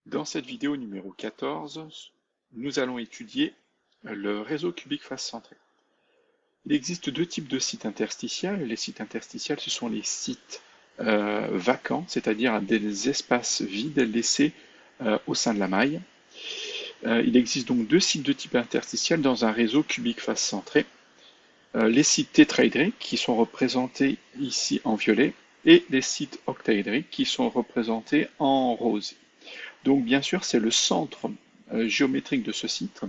Dans cette vidéo numéro 14, nous allons étudier le réseau cubique face centrée. Il existe deux types de sites interstitiels. Les sites interstitiels, ce sont les sites vacants, c'est-à-dire des espaces vides laissés au sein de la maille. Il existe donc deux sites de type interstitiel dans un réseau cubique face centré. Les sites tétraédriques qui sont représentés ici en violet et les sites octaédriques qui sont représentés en rose. Donc bien sûr, c'est le centre géométrique de ce site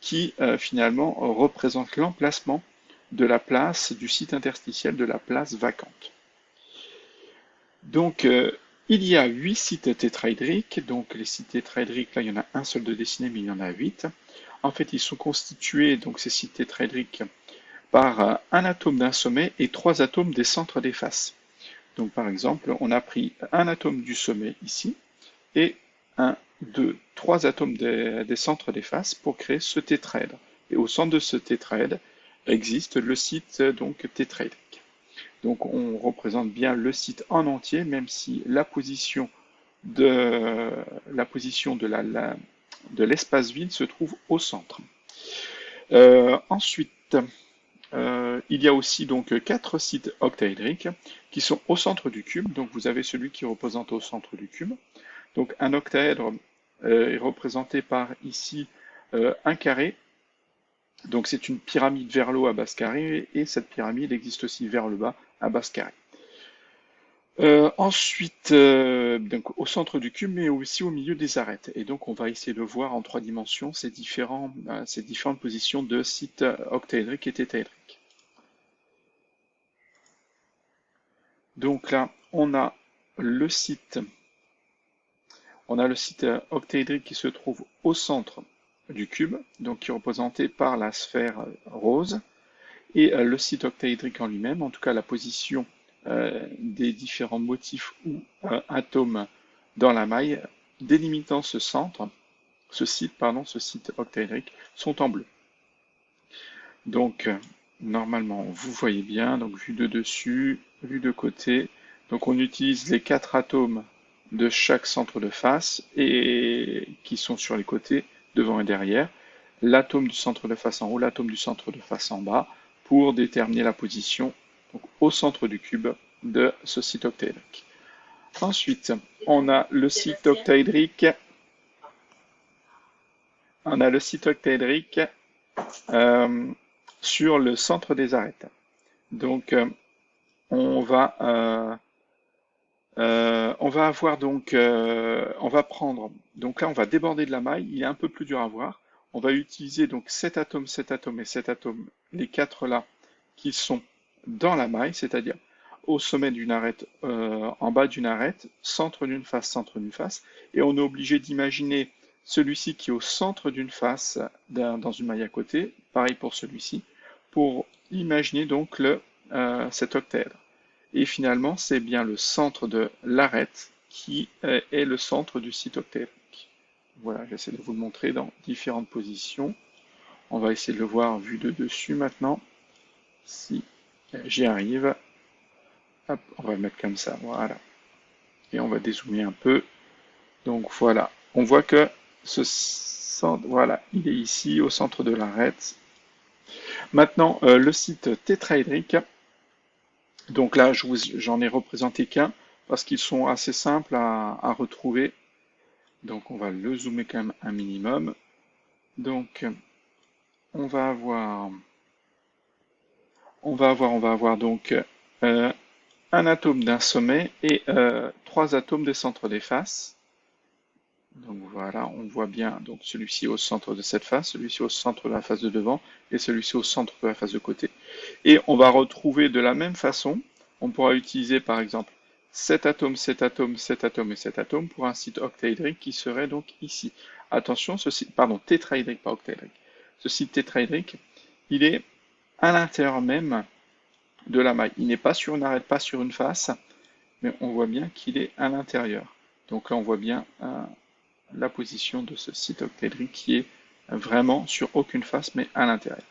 qui finalement représente l'emplacement de la place du site interstitiel, de la place vacante. Donc il y a 8 sites tétraédriques. Donc les sites tétraédriques, là il y en a un seul de dessiné, mais il y en a 8. En fait, ils sont constitués, donc ces sites tétraédriques, par un atome d'un sommet et 3 atomes des centres des faces. Donc par exemple, on a pris un atome du sommet ici et 1, 2, 3 atomes des centres des faces pour créer ce tétraèdre. Et au centre de ce tétraèdre existe le site donc tétraédrique. Donc on représente bien le site en entier, même si la position de l'espace vide se trouve au centre. Ensuite, il y a aussi donc 4 sites octaédriques qui sont au centre du cube. Donc vous avez celui qui représente au centre du cube. Donc un octaèdre est représenté par ici un carré. Donc c'est une pyramide vers le haut à base carrée et cette pyramide existe aussi vers le bas à base carrée. Ensuite, donc au centre du cube, mais aussi au milieu des arêtes. Et donc on va essayer de voir en 3 dimensions ces différentes positions de sites octaédriques et tétraédriques. Donc là, on a le site octaédrique qui se trouve au centre du cube, donc qui est représenté par la sphère rose, et le site octaédrique en lui-même, en tout cas la position des différents motifs ou atomes dans la maille, délimitant ce site octaédrique, sont en bleu. Donc normalement, vous voyez bien, donc vue de dessus, vue de côté, donc on utilise les 4 atomes de chaque centre de face et qui sont sur les côtés, devant et derrière, l'atome du centre de face en haut, l'atome du centre de face en bas, pour déterminer la position donc, au centre du cube de ce site octaédrique. Ensuite, on a le site octaédrique. Sur le centre des arêtes. Donc, on va avoir donc, on va prendre, donc là on va déborder de la maille, il est un peu plus dur à voir. On va utiliser donc cet atome et cet atome, les 4 là, qui sont dans la maille, c'est-à-dire au sommet d'une arête, en bas d'une arête, centre d'une face, et on est obligé d'imaginer celui-ci qui est au centre d'une face dans une maille à côté, pareil pour celui-ci, pour imaginer donc cet octaèdre. Et finalement, c'est bien le centre de l'arête qui est le centre du site octaédrique. Voilà, j'essaie de vous le montrer dans différentes positions. On va essayer de le voir vu de dessus maintenant. Si j'y arrive. Hop, on va le mettre comme ça, voilà. Et on va dézoomer un peu. Donc voilà, on voit que ce centre, voilà, il est ici au centre de l'arête. Maintenant, le site tétraédrique. Donc là, j'en ai représenté qu'un parce qu'ils sont assez simples à retrouver. Donc on va le zoomer quand même un minimum. Donc on va avoir donc un atome d'un sommet et 3 atomes des centres des faces. Donc voilà, on voit bien donc celui-ci au centre de cette face, celui-ci au centre de la face de devant et celui-ci au centre de la face de côté. Et on va retrouver de la même façon, on pourra utiliser par exemple cet atome, cet atome, cet atome et cet atome pour un site octaédrique qui serait donc ici. Attention, ce site, pardon, tétraédrique, pas octaédrique. Ce site tétraédrique, il est à l'intérieur même de la maille. Il n'est pas sur une arête, pas sur une face, mais on voit bien qu'il est à l'intérieur. Donc là, on voit bien la position de ce site octaédrique qui est vraiment sur aucune face, mais à l'intérieur.